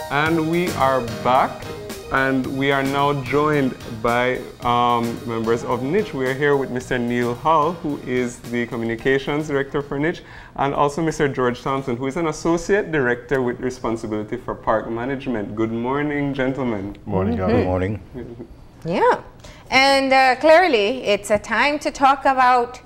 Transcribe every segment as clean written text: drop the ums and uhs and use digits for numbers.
And we are back, and we are now joined by members of NICH. We are here with Mr. Neil Hall, who is the Communications Director for NICH, and also Mr. George Thompson, who is an Associate Director with responsibility for park management. Good morning, gentlemen. Morning, Good morning. Yeah, and clearly it's a time to talk about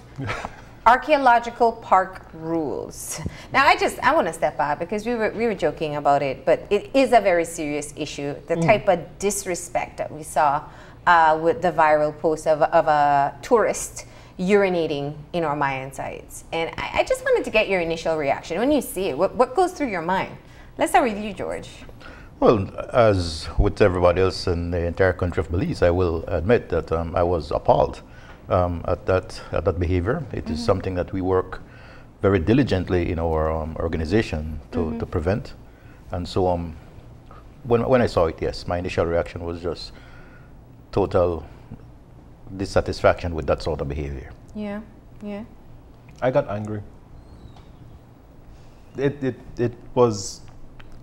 archaeological park rules. Now, I want to step back because we were joking about it, but it is a very serious issue. The type of disrespect that we saw with the viral post of a tourist urinating in our Mayan sites. And I just wanted to get your initial reaction when you see it. What goes through your mind? Let's start with you, George. Well, as with everybody else in the entire country of Belize, I will admit that I was appalled at that behavior. It is something that we work very diligently in our organization to prevent. And so when I saw it, yes, my initial reaction was just total dissatisfaction with that sort of behavior. Yeah, yeah. I got angry. It was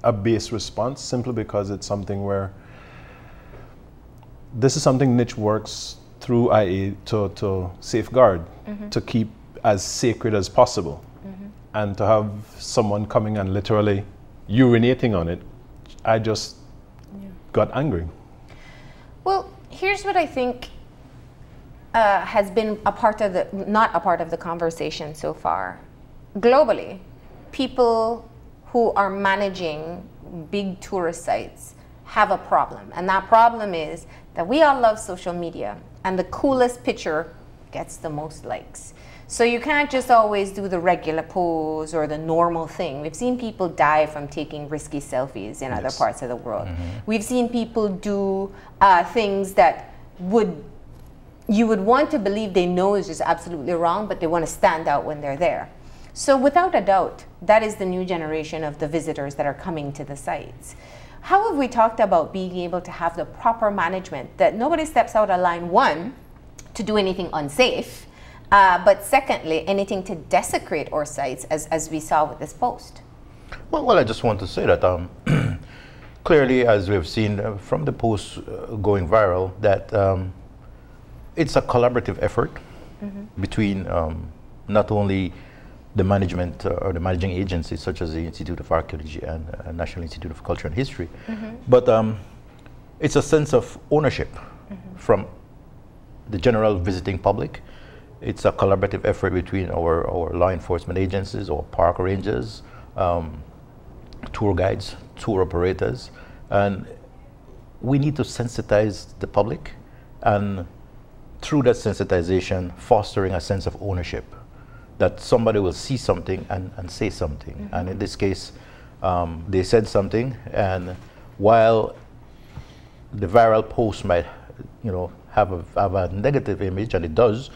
a base response simply because it's something where this is something NICH works through IA to safeguard, to keep as sacred as possible. And to have someone coming and literally urinating on it, I just got angry. Well, here's what I think has been not a part of the conversation so far. Globally, people who are managing big tourist sites have a problem. And that problem is that we all love social media, and the coolest picture gets the most likes. So you can't just always do the regular pose or the normal thing. We've seen people die from taking risky selfies in other parts of the world. We've seen people do things that you would want to believe they know is just absolutely wrong, but they want to stand out when they're there. So without a doubt, that is the new generation of the visitors that are coming to the sites. How have we talked about being able to have the proper management that nobody steps out of line, one, to do anything unsafe, but secondly, anything to desecrate our sites, as we saw with this post? Well, I just want to say that clearly, as we've seen from the post going viral, that it's a collaborative effort between not only the management or the managing agencies such as the Institute of Archaeology and National Institute of Culture and History, but it's a sense of ownership from the general visiting public. It's a collaborative effort between our law enforcement agencies, our park rangers, tour guides, tour operators, and we need to sensitize the public, and through that sensitization, fostering a sense of ownership, that somebody will see something and say something. And in this case, they said something, and while the viral post might, have a negative image, and it does,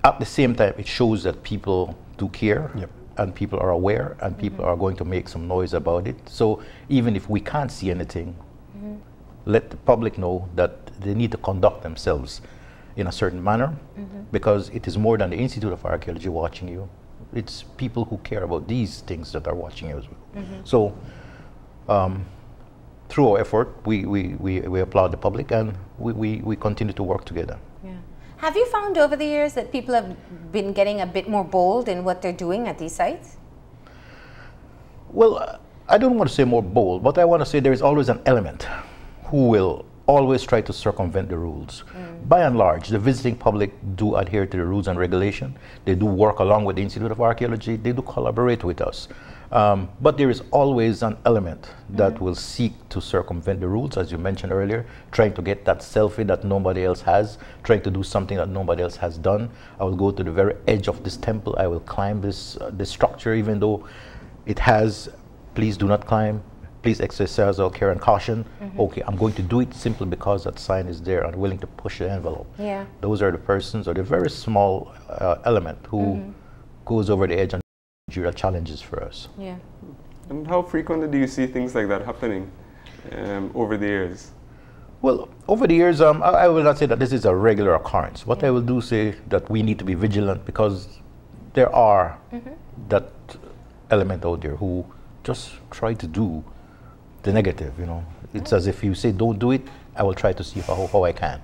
at the same time, it shows that people do care, and people are aware, and people are going to make some noise about it. So even if we can't see anything, let the public know that they need to conduct themselves in a certain manner, because it is more than the Institute of Archaeology watching you. It's people who care about these things that are watching you as well. So through our effort, we applaud the public, and we continue to work together. Yeah. Have you found over the years that people have been getting a bit more bold in what they're doing at these sites? Well, I don't want to say more bold, but I want to say there is always an element who will always try to circumvent the rules. By and large, the visiting public do adhere to the rules and regulation. They do work along with the Institute of Archaeology. They do collaborate with us. But there is always an element that will seek to circumvent the rules, as you mentioned earlier, trying to get that selfie that nobody else has, trying to do something that nobody else has done. I will go to the very edge of this temple. I will climb this structure, even though it has, please do not climb. Please exercise all care and caution. Okay, I'm going to do it simply because that sign is there and willing to push the envelope. Yeah. Those are the persons, or the very small element who goes over the edge and real challenges for us. Yeah. And how frequently do you see things like that happening over the years? Well, over the years, I will not say that this is a regular occurrence. What I will do say that we need to be vigilant, because there are that element out there who just try to do the negative, you know. It's as if you say, don't do it, I will try to see how I can.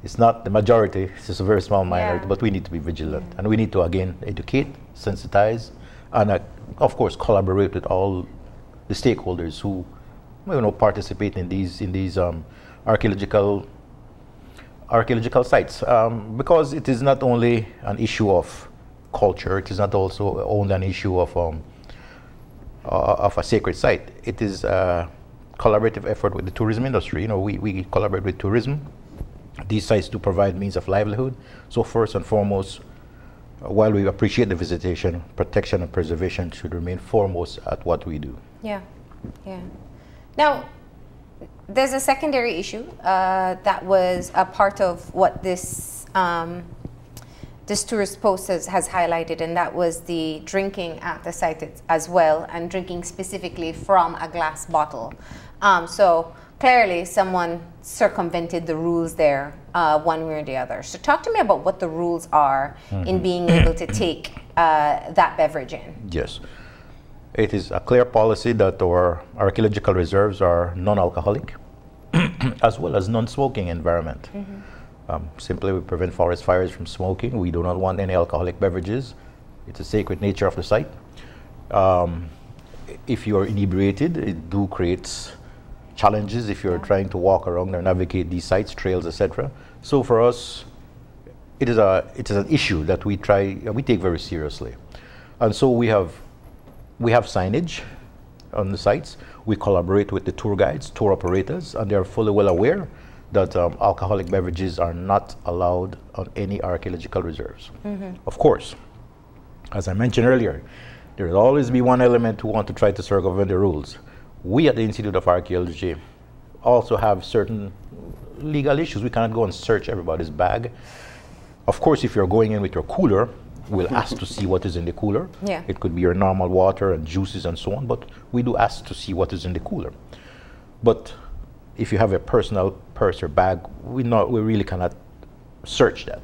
It's not the majority, it's just a very small minority, but we need to be vigilant. And we need to, again, educate, sensitize, and of course, collaborate with all the stakeholders who, you know, participate in these archaeological sites. Because it is not only an issue of culture, it is not also only an issue of a sacred site. It is a collaborative effort with the tourism industry. You know, we collaborate with tourism. These sites do provide means of livelihood. So first and foremost, while we appreciate the visitation, protection and preservation should remain foremost at what we do. Yeah, yeah. Now, there's a secondary issue that was a part of what this this tourist post has highlighted, and that was the drinking at the site as well, and drinking specifically from a glass bottle. So clearly someone circumvented the rules there one way or the other. So talk to me about what the rules are in being able to take that beverage in. Yes. It is a clear policy that our archaeological reserves are non-alcoholic as well as non-smoking environment. Simply, we prevent forest fires from smoking. We do not want any alcoholic beverages. It's a sacred nature of the site. If you are inebriated, it do creates challenges if you're trying to walk around or navigate these sites, trails, etc. So for us, it is an issue that we take very seriously. And so we have signage on the sites. We collaborate with the tour guides, tour operators, and they are fully well aware that alcoholic beverages are not allowed on any archaeological reserves. Of course, as I mentioned earlier, there will always be one element who want to try to circumvent the rules. We at the Institute of Archaeology also have certain legal issues. We cannot go and search everybody's bag. Of course, if you're going in with your cooler, we'll ask to see what is in the cooler. Yeah. It could be your normal water and juices and so on, but we do ask to see what is in the cooler. But if you have a personal purse or bag, we really cannot search that.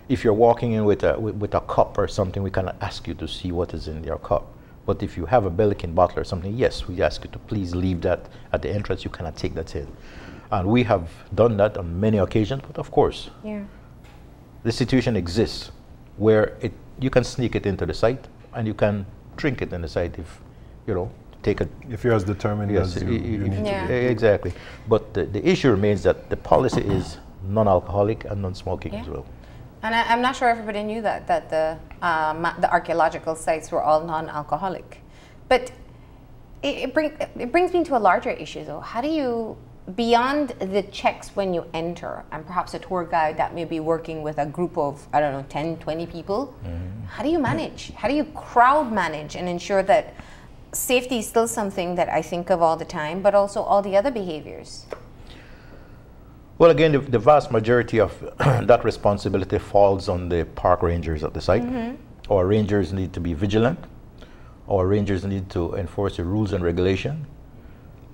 If you're walking in with a cup or something, we cannot ask you to see what is in your cup. But if you have a Belkin bottle or something, yes, we ask you to please leave that at the entrance. You cannot take that in. And we have done that on many occasions, but of course, the situation exists where you can sneak it into the site and you can drink it in the site if, you know, take it. If you're as determined as you need to be. Exactly. But the issue remains that the policy is non-alcoholic and non-smoking as well. And I'm not sure everybody knew that the archaeological sites were all non-alcoholic. But it brings me to a larger issue, though. How do you, beyond the checks when you enter, and perhaps a tour guide that may be working with a group of, I don't know, 10, 20 people, how do you manage? How do you crowd manage and ensure that safety is still something that I think of all the time, but also all the other behaviors? Well, again, the vast majority of that responsibility falls on the park rangers at the site. Our rangers need to be vigilant. Our rangers need to enforce the rules and regulation.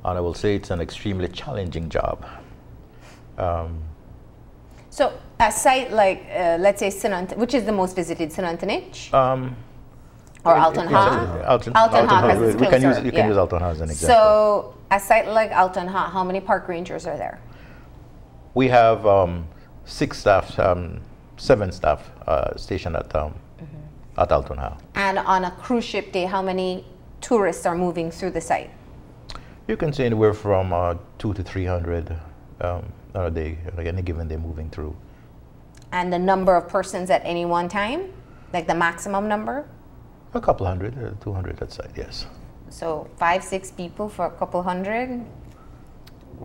And I will say it's an extremely challenging job. So a site like, let's say, which is the most visited, NICH? Or Alton Ha? Alton Ha. You can use Alton Ha as an example. So a site like Alton Ha, how many park rangers are there? We have 6 staff, 7 staff stationed at Alton Ha. And on a cruise ship day, how many tourists are moving through the site? You can say anywhere from 200 to 300 a day, like any given day moving through. And the number of persons at any one time? Like the maximum number? A couple hundred, 200 at site, yes. So 5, 6 people for a couple hundred?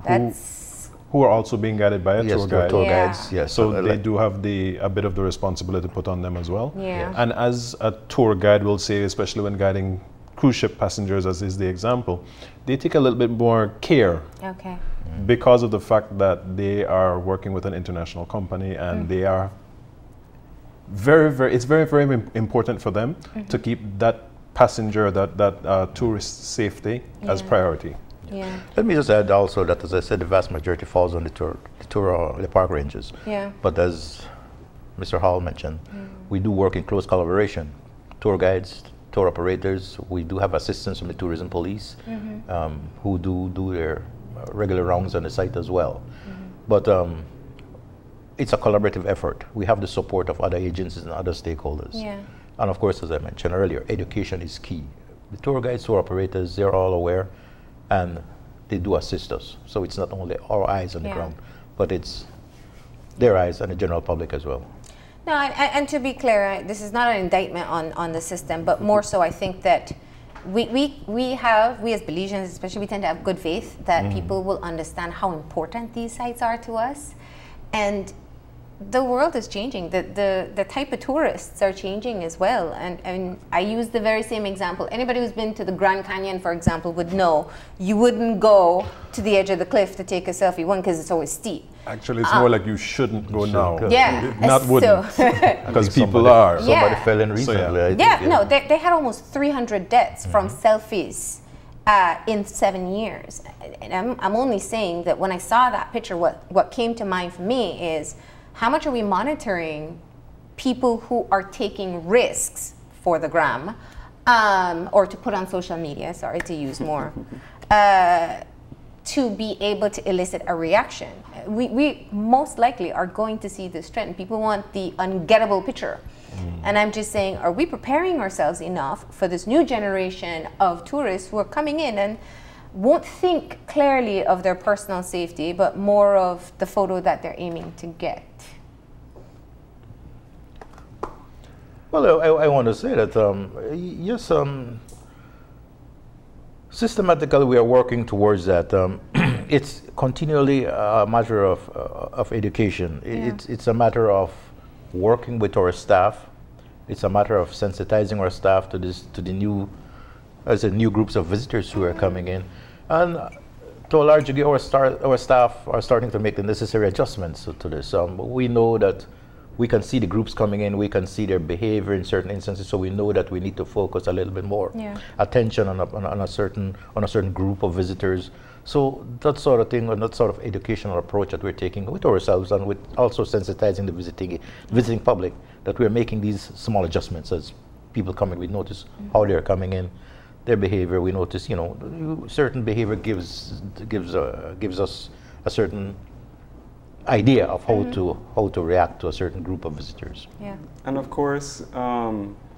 That's... Who are also being guided by a tour guide. Tour guides, yes. So they do have a bit of the responsibility put on them as well. Yeah. And as a tour guide will say, especially when guiding cruise ship passengers, as is the example, they take a little bit more care. Okay. Because of the fact that they are working with an international company and they are it's very, very important for them to keep that passenger, that tourist safety as priority. Yeah. Let me just add also that, as I said, the vast majority falls on the park rangers. Yeah. But as Mr. Hall mentioned, we do work in close collaboration. Tour guides, tour operators. We do have assistance from the tourism police, who do their regular rounds on the site as well. But it's a collaborative effort. We have the support of other agencies and other stakeholders. Yeah. And of course, as I mentioned earlier, education is key. The tour guides, tour operators, they're all aware, and they do assist us. So it's not only our eyes on the ground, but it's their eyes and the general public as well. No, and to be clear, this is not an indictment on the system, but more so I think that we as Belizeans especially, we tend to have good faith that people will understand how important these sites are to us. And the world is changing. The type of tourists are changing as well. And I use the very same example. Anybody who's been to the Grand Canyon, for example, would know you wouldn't go to the edge of the cliff to take a selfie, one, because it's always steep. Actually, it's more like you shouldn't go now. Yeah. Not wouldn't. Because people are. Somebody fell in recently. They had almost 300 deaths from selfies in 7 years. And I'm only saying that when I saw that picture, what came to mind for me is, how much are we monitoring people who are taking risks for the gram, or to put on social media, sorry to use more, to be able to elicit a reaction? We most likely are going to see this trend. People want the ungettable picture. And I'm just saying, are we preparing ourselves enough for this new generation of tourists who are coming in and won't think clearly of their personal safety, but more of the photo that they're aiming to get? Well, I want to say that, yes, systematically we are working towards that. It's continually a matter of education. It's a matter of working with our staff. It's a matter of sensitizing our staff to the new groups of visitors who are coming in. And to a large degree, our staff are starting to make the necessary adjustments to this. We know that we can see the groups coming in, we can see their behavior in certain instances, so we know that we need to focus a little bit more attention on a certain group of visitors. So that sort of thing, and that sort of educational approach that we're taking with ourselves, and with also sensitizing the visiting public, that we're making these small adjustments as people coming. We notice how they're coming in, their behavior. We notice, certain behavior gives us a certain idea of how to react to a certain group of visitors. Yeah. And of course,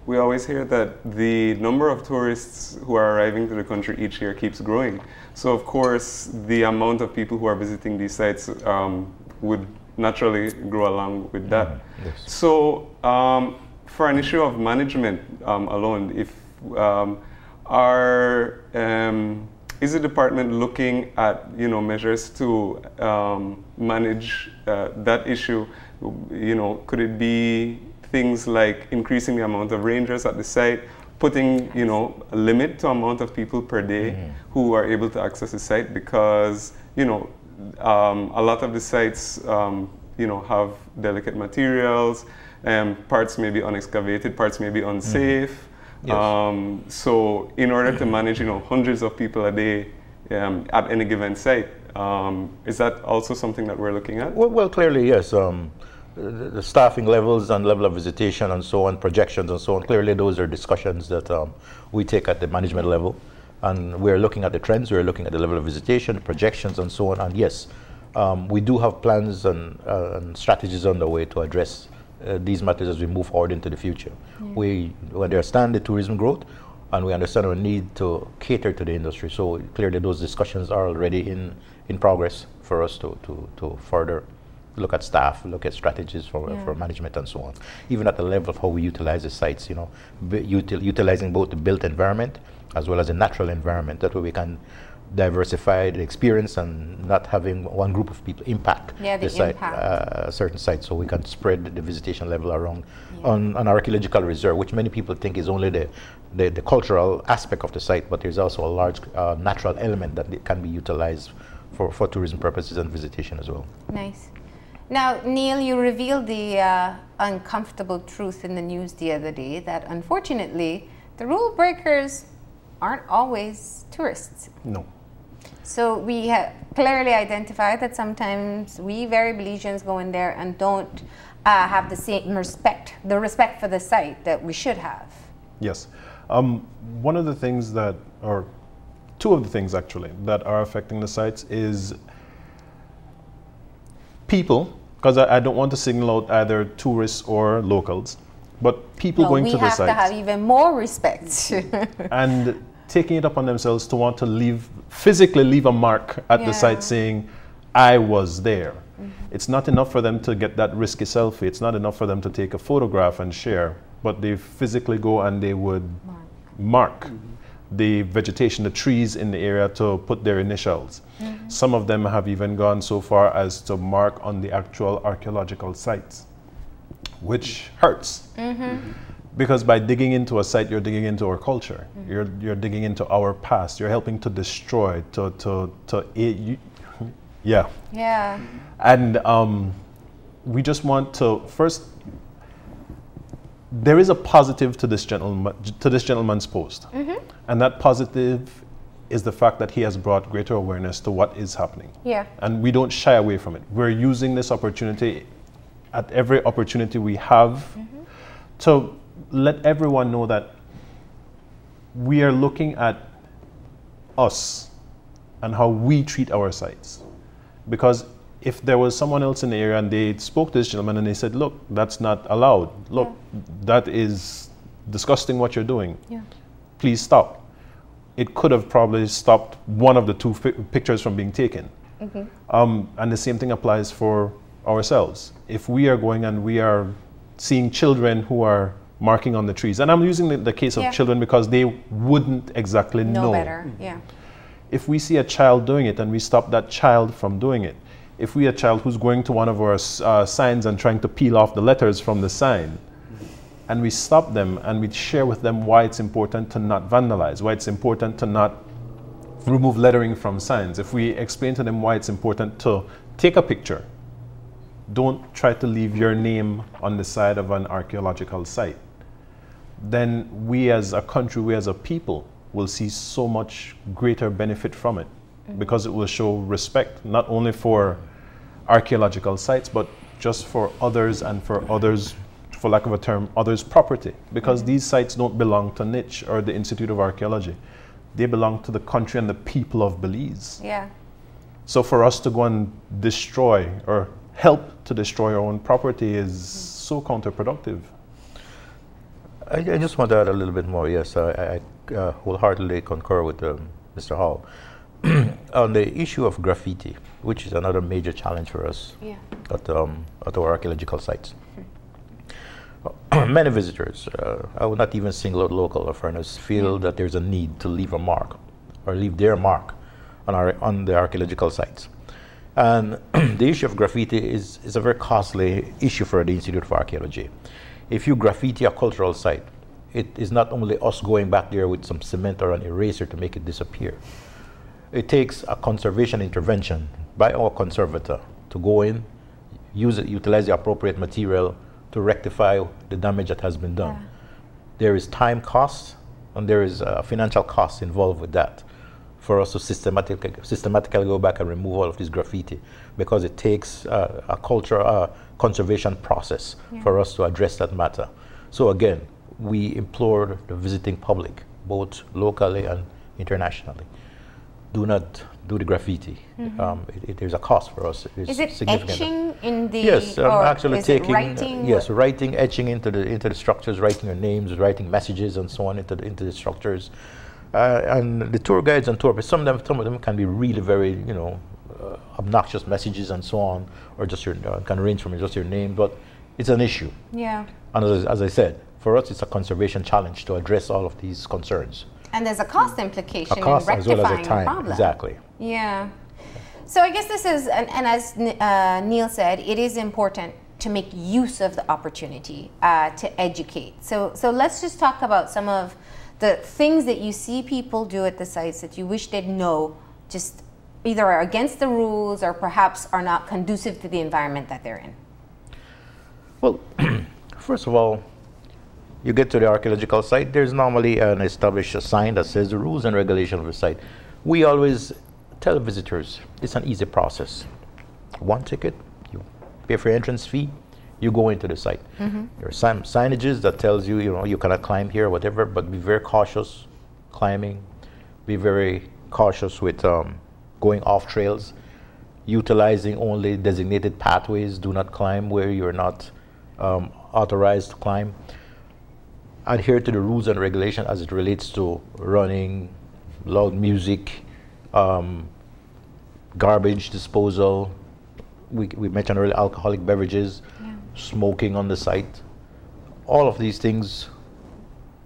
we always hear that the number of tourists who are arriving to the country each year keeps growing. So of course, the amount of people who are visiting these sites would naturally grow along with that. Yes. So for an issue of management alone, if is the department looking at measures to manage that issue? Could it be things like increasing the amount of rangers at the site, putting a limit to amount of people per day who are able to access the site? Because a lot of the sites have delicate materials, parts may be unexcavated, parts may be unsafe. Yes. So in order to manage hundreds of people a day at any given site, is that also something that we're looking at? Well, clearly, yes. The staffing levels and level of visitation and so on, projections and so on, clearly those are discussions that we take at the management level. And we're looking at the trends, we're looking at the level of visitation, the projections and so on. And yes, we do have plans and strategies on the way to address these matters as we move forward into the future. We understand the tourism growth, and we understand our need to cater to the industry. So clearly those discussions are already in progress for us to further look at staff, look at strategies for management and so on. Even at the level of how we utilize the sites, utilizing both the built environment as well as the natural environment. That way we can diversify the experience and not having one group of people impact the site, a certain site, so we can spread the visitation level around on an archaeological reserve, which many people think is only the cultural aspect of the site, but there's also a large natural element that can be utilized for tourism purposes and visitation as well. Nice. Now, Neil, you revealed the uncomfortable truth in the news the other day that unfortunately the rule breakers aren't always tourists. No. So we have clearly identified that sometimes we very Belizeans go in there and don't have the same respect for the site that we should have. Yes. One of the things that, or two of the things actually, that are affecting the sites is people, because I don't want to single out either tourists or locals, but people going to the sites. We have to have even more respect. And taking it upon themselves to want to physically leave a mark at the site saying, I was there. It's not enough for them to get that risky selfie. It's not enough for them to take a photograph and share, but they physically go and they would mark the vegetation, the trees in the area, to put their initials. Some of them have even gone so far as to mark on the actual archaeological sites, which hurts. Because by digging into a site, you're digging into our culture. You're digging into our past. You're helping to destroy, yeah. And we just want to first. There is a positive to this gentleman's post, and that positive is the fact that he has brought greater awareness to what is happening. And we don't shy away from it. We're using this opportunity at every opportunity we have to let everyone know that we are looking at us and how we treat our sites. Because if there was someone else in the area and they spoke to this gentleman and they said, look, that's not allowed. Look, that is disgusting what you're doing. Please stop. It could have probably stopped one of the two pictures from being taken. And the same thing applies for ourselves. If we are going and we are seeing children who are marking on the trees, and I'm using the case of children because they wouldn't exactly know better. If we see a child doing it and we stop that child from doing it, if we a child who's going to one of our signs and trying to peel off the letters from the sign, and we stop them and we share with them why it's important to not vandalize, why it's important to not remove lettering from signs, if we explain to them why it's important to take a picture, don't try to leave your name on the side of an archaeological site, then we as a country, we as a people, will see so much greater benefit from it, because it will show respect not only for archaeological sites but just for others, and for others, for lack of a term, others' property, because these sites don't belong to NICH or the Institute of Archaeology. They belong to the country and the people of Belize. So for us to go and destroy or help to destroy our own property is so counterproductive. I just want to add a little bit more. Yes, I wholeheartedly concur with Mr. Hall on the issue of graffiti, which is another major challenge for us at our archaeological sites. Many visitors, I would not even single out local or foreigners, feel that there's a need to leave a mark or leave their mark on the archaeological sites. And the issue of graffiti is a very costly issue for the Institute of Archaeology. If you graffiti a cultural site, it is not only us going back there with some cement or an eraser to make it disappear. It takes a conservation intervention by our conservator to go in, utilize the appropriate material to rectify the damage that has been done. There is time cost and there is financial cost involved with that, for us to systematically go back and remove all of this graffiti, because it takes a conservation process for us to address that matter. So again, we implore the visiting public, both locally and internationally, do not do the graffiti. There's a cost for us. Is it etching in the? Yes, actually taking writing? writing, etching into the structures, writing your names, writing messages, and so on into the structures. And the tour guides and tour, some of them can be really very, obnoxious messages and so on, or just can range from just your name, but it's an issue. And as I said, for us, it's a conservation challenge to address all of these concerns. And there's a cost implication in rectifying as well as a time problem. Exactly. So I guess this is, and as Neil said, it is important to make use of the opportunity to educate. So let's just talk about some of the things that you see people do at the sites that you wish they'd know, just either are against the rules or perhaps are not conducive to the environment that they're in. Well, first of all, you get to the archaeological site, there's normally an established sign that says the rules and regulations of the site. We always tell visitors it's an easy process. One ticket, you pay for your entrance fee, you go into the site. There are some signages that tells you, you cannot climb here, whatever, but be very cautious climbing. Be very cautious with going off trails, utilizing only designated pathways. Do not climb where you're not authorized to climb. Adhere to the rules and regulations as it relates to running, loud music, garbage disposal. We mentioned earlier alcoholic beverages, smoking on the site. All of these things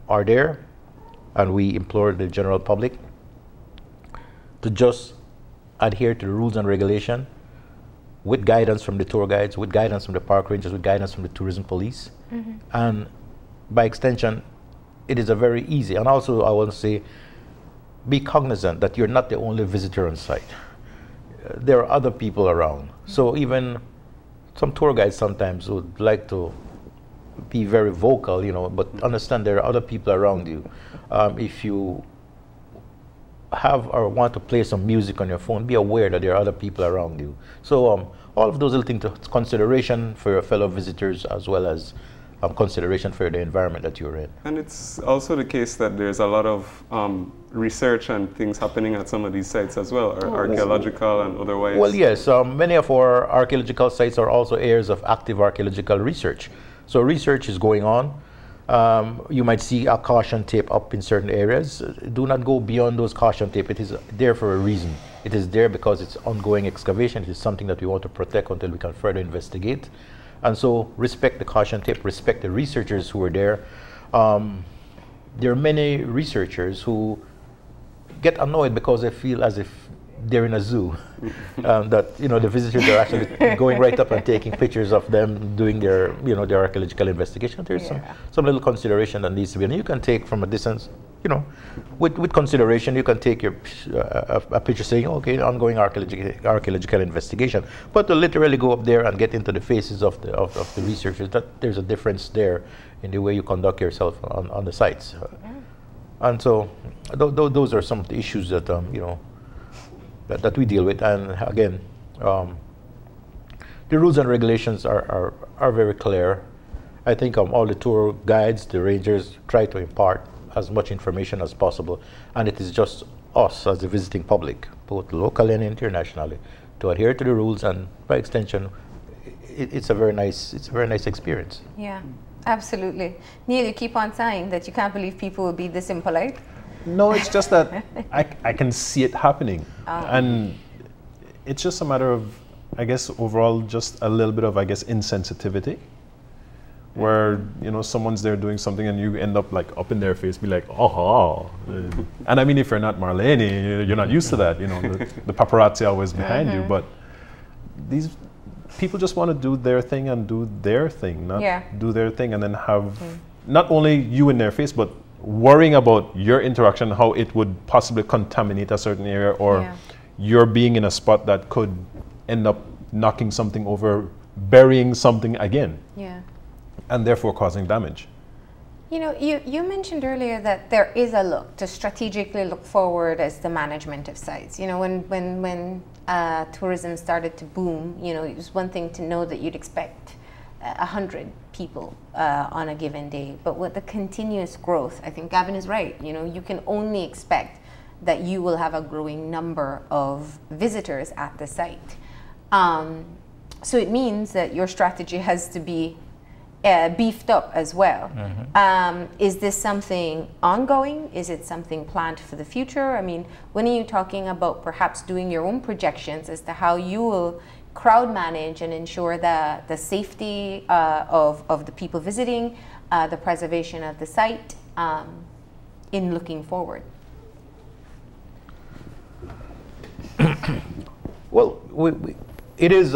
are there, and we implore the general public to just adhere to the rules and regulation with guidance from the tour guides, with guidance from the park rangers, with guidance from the tourism police. And by extension, it is a very easy, and also I want to say, be cognizant that you're not the only visitor on site. There are other people around. So even some tour guides sometimes would like to be very vocal, but understand there are other people around you. If you have or want to play some music on your phone, be aware that there are other people around you. So all of those little things to consideration for your fellow visitors, as well as consideration for the environment that you're in. And it's also the case that there's a lot of research and things happening at some of these sites as well, archaeological and otherwise. Well, yes, many of our archaeological sites are also areas of active archaeological research. So research is going on. You might see a caution tape up in certain areas. Do not go beyond those caution tape. It is there for a reason. It is there because it's ongoing excavation. It is something that we want to protect until we can further investigate. And so respect the caution tape, respect the researchers who are there. There are many researchers who get annoyed because they feel as if they're in a zoo. That the visitors are actually going right up and taking pictures of them doing their their archaeological investigation. There's some little consideration that needs to be, and you can take from a distance. With consideration, you can take your a picture saying, okay, ongoing archaeological investigation. But to literally go up there and get into the faces of the researchers, that there's a difference there in the way you conduct yourself on the sites. And so those are some of the issues that that we deal with. And again, the rules and regulations are very clear. I think all the tour guides, the rangers, try to impart as much information as possible, and it is just us as the visiting public, both locally and internationally, to adhere to the rules, and by extension, it's a very nice experience. Yeah, absolutely. Neil, you keep on saying that you can't believe people will be this impolite. No, it's just that I can see it happening, and it's just a matter of, I guess, overall, just a little bit of, I guess, insensitivity. Where someone's there doing something and you end up like up in their face, be like, oh, and I mean, if you're not Marlene, you're not used to that. The paparazzi always behind you, but these people just want to do their thing and do their thing, not do their thing and then have not only you in their face, but worrying about your interaction, how it would possibly contaminate a certain area, or you're being in a spot that could end up knocking something over, burying something again. And therefore causing damage. You mentioned earlier that there is a look to strategically look forward as the management of sites. When tourism started to boom, it was one thing to know that you'd expect 100 people on a given day, but with the continuous growth, I think Gavin is right. You can only expect that you will have a growing number of visitors at the site. So it means that your strategy has to be beefed up as well. Is this something ongoing? Is it something planned for the future? I mean, when are you talking about perhaps doing your own projections as to how you will crowd manage and ensure the safety of the people visiting, the preservation of the site in looking forward? Well, it is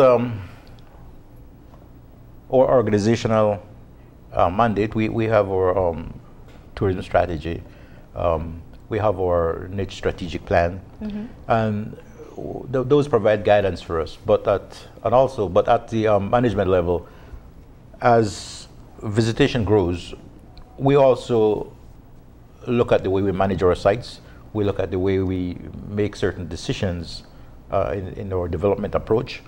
our organizational mandate. We have our tourism strategy. We have our NICH strategic plan, and those provide guidance for us. But at the management level, as visitation grows, we also look at the way we manage our sites. We look at the way we make certain decisions in our development approach.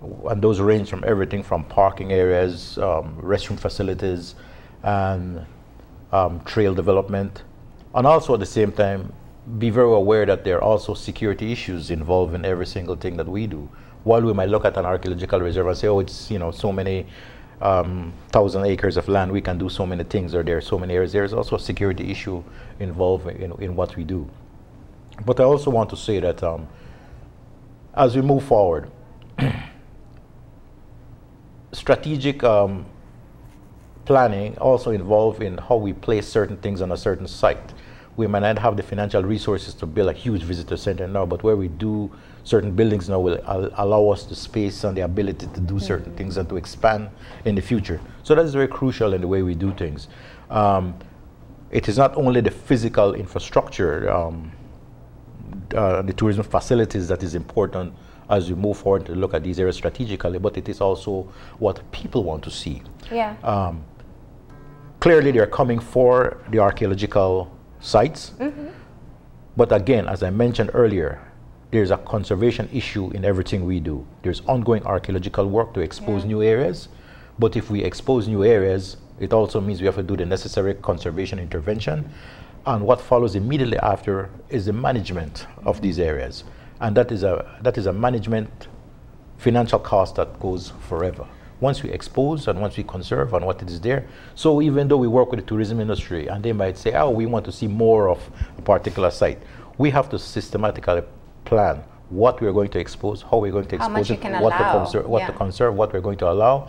and those range from everything from parking areas, restroom facilities, and trail development. And also at the same time, be very aware that there are also security issues involved in every single thing that we do. While we might look at an archaeological reserve and say, oh, it's, you know, so many 1,000 acres of land, we can do so many things, or there are so many areas, there's also a security issue involved in what we do. But I also want to say that as we move forward, strategic planning also involved in how we place certain things on a certain site. We might not have the financial resources to build a huge visitor center now, but where we do certain buildings now will allow us the space and the ability to do certain things and to expand in the future. So that is very crucial in the way we do things. It is not only the physical infrastructure, the tourism facilities that is important as we move forward to look at these areas strategically, but it is also what people want to see. Yeah. Clearly, they're coming for the archaeological sites, but again, as I mentioned earlier, there's a conservation issue in everything we do. There's ongoing archaeological work to expose new areas, but if we expose new areas, it also means we have to do the necessary conservation intervention, and what follows immediately after is the management of these areas, and that is a management financial cost that goes forever. Once we expose and once we conserve and what it is there. So even though we work with the tourism industry and they might say, oh, we want to see more of a particular site, we have to systematically plan what we're going to expose, how we're going to expose it, what to conserve, what we're going to allow,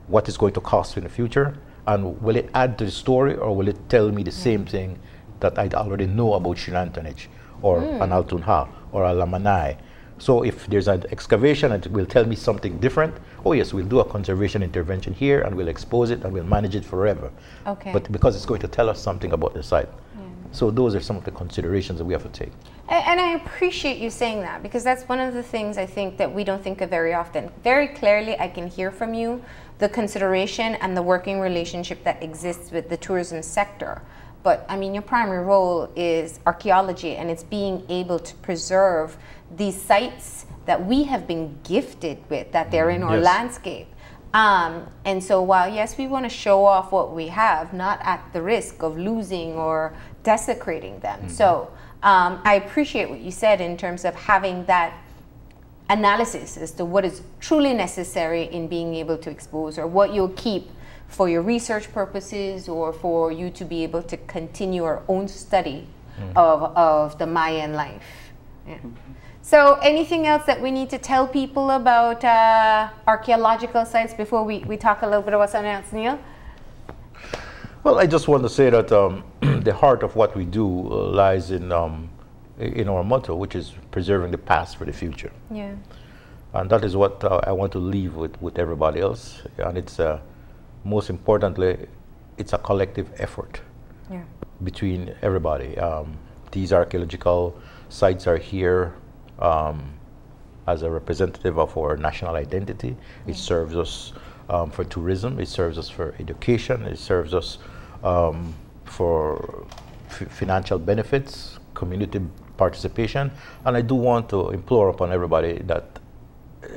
what is going to cost in the future, and will it add to the story or will it tell me the same thing that I already know about Shinantanich or an Altunha or a Lamanai. So if there's an excavation and it will tell me something different, oh yes, we'll do a conservation intervention here and we'll expose it and we'll manage it forever. Okay. But because it's going to tell us something about the site. So those are some of the considerations that we have to take. And I appreciate you saying that, because that's one of the things I think that we don't think of very often. Very clearly, I can hear from you the consideration and the working relationship that exists with the tourism sector. But I mean, your primary role is archaeology, and it's being able to preserve these sites that we have been gifted with, that they're in our landscape. And so while, yes, we want to show off what we have, not at the risk of losing or desecrating them. So I appreciate what you said in terms of having that analysis as to what is truly necessary in being able to expose, or what you'll keep for your research purposes, or for you to be able to continue your own study of the Mayan life. Yeah. So anything else that we need to tell people about archaeological sites before we talk a little bit about something else, Neil? Well, I just want to say that the heart of what we do lies in our motto, which is preserving the past for the future. Yeah. And that is what I want to leave with everybody else. And it's, most importantly, it's a collective effort between everybody. These archaeological sites are here as a representative of our national identity. It serves us for tourism, it serves us for education, it serves us for financial benefits, community participation. And I do want to implore upon everybody that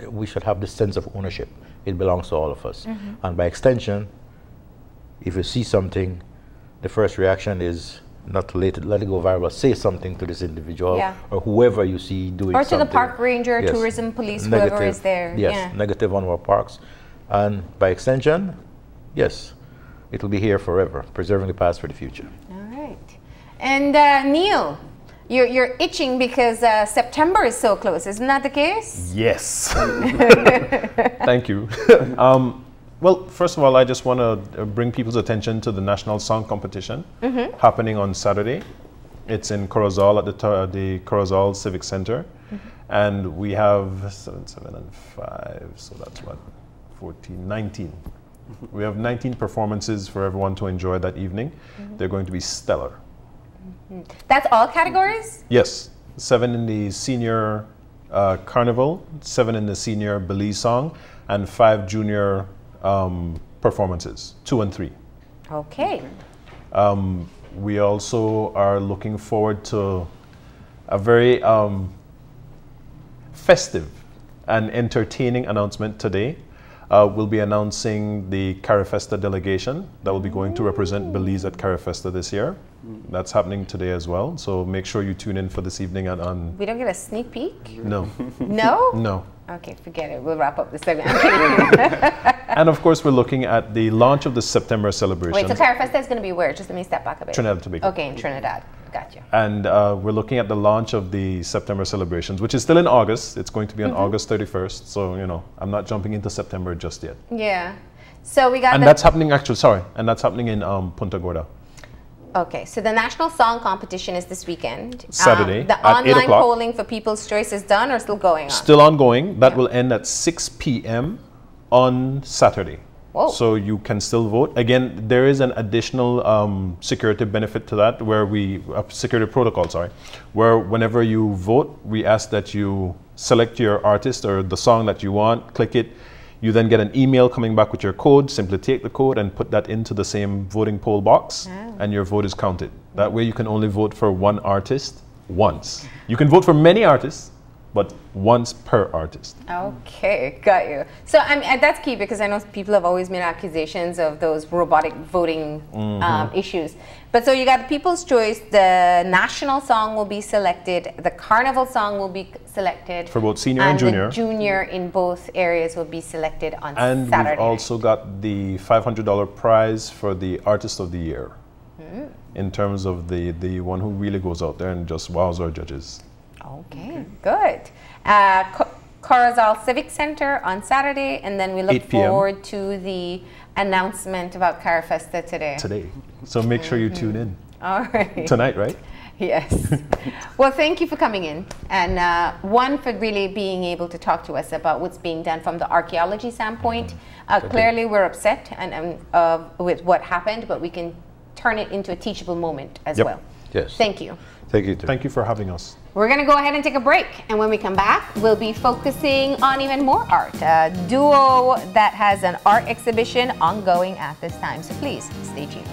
we should have this sense of ownership. It belongs to all of us. And by extension, if you see something, the first reaction is not to let it go viral, say something to this individual or whoever you see doing something. Or to the park ranger, tourism police, negative, whoever is there. Yes, negative on our parks. And by extension, yes, it will be here forever, preserving the past for the future. All right. And Neil, you're itching because September is so close, isn't that the case? Yes. Thank you. Well, first of all, I just want to bring people's attention to the National Song Competition happening on Saturday. It's in Corozal at the Corozal Civic Center. And we have 7, 7, and 5, so that's what, 14, 19. We have 19 performances for everyone to enjoy that evening. They're going to be stellar. That's all categories? Yes. 7 in the senior carnival, 7 in the senior Belize song, and 5 junior performances, 2 and 3. Okay. We also are looking forward to a very festive an entertaining announcement today. We'll be announcing the Carifesta delegation that will be going to represent Belize at Carifesta this year. That's happening today as well. So make sure you tune in for this evening on. We don't get a sneak peek? No. No? No. Okay, forget it. We'll wrap up this segment. I'm kidding. And of course, we're looking at the launch of the September celebration. Wait, so Carifesta is going to be where? Just let me step back a bit. Trinidad and Tobago. Okay, in Trinidad. Gotcha. And we're looking at the launch of the September celebrations, which is still in August. It's going to be on August 31st. So, you know, I'm not jumping into September just yet. Yeah. So we got And that's happening and that's happening in Punta Gorda. Okay, so the national song competition is this weekend. Saturday The at 8 online o'clock. polling for People's Choice is done or still going on? Still ongoing. That will end at 6 p.m. on Saturday. Whoa. So you can still vote. Again, there is an additional security benefit to that where security protocol, where whenever you vote, we ask that you select your artist or the song that you want, click it. You then get an email coming back with your code. Simply take the code and put that into the same voting poll box, and your vote is counted. That way you can only vote for one artist once. You can vote for many artists, but once per artist. Okay, got you. So that's key because I know people have always made accusations of those robotic voting issues. But so you got the People's Choice, the national song will be selected, the carnival song will be selected. For both senior and junior. The junior in both areas will be selected on and Saturday. And we've also got the $500 prize for the Artist of the Year. In terms of the one who really goes out there and just wows our judges. Okay, good. Corozal Civic Center on Saturday, and then we look forward to the announcement about Carifesta today. So make sure you tune in. All right. Tonight, right? Yes. Well, thank you for coming in, and one, for really being able to talk to us about what's being done from the archaeology standpoint. Clearly, we're upset with what happened, but we can turn it into a teachable moment as well. Yes. Thank you. Thank you. Thank you for having us. We're going to go ahead and take a break. And when we come back, we'll be focusing on even more art. A duo that has an art exhibition ongoing at this time. So please stay tuned.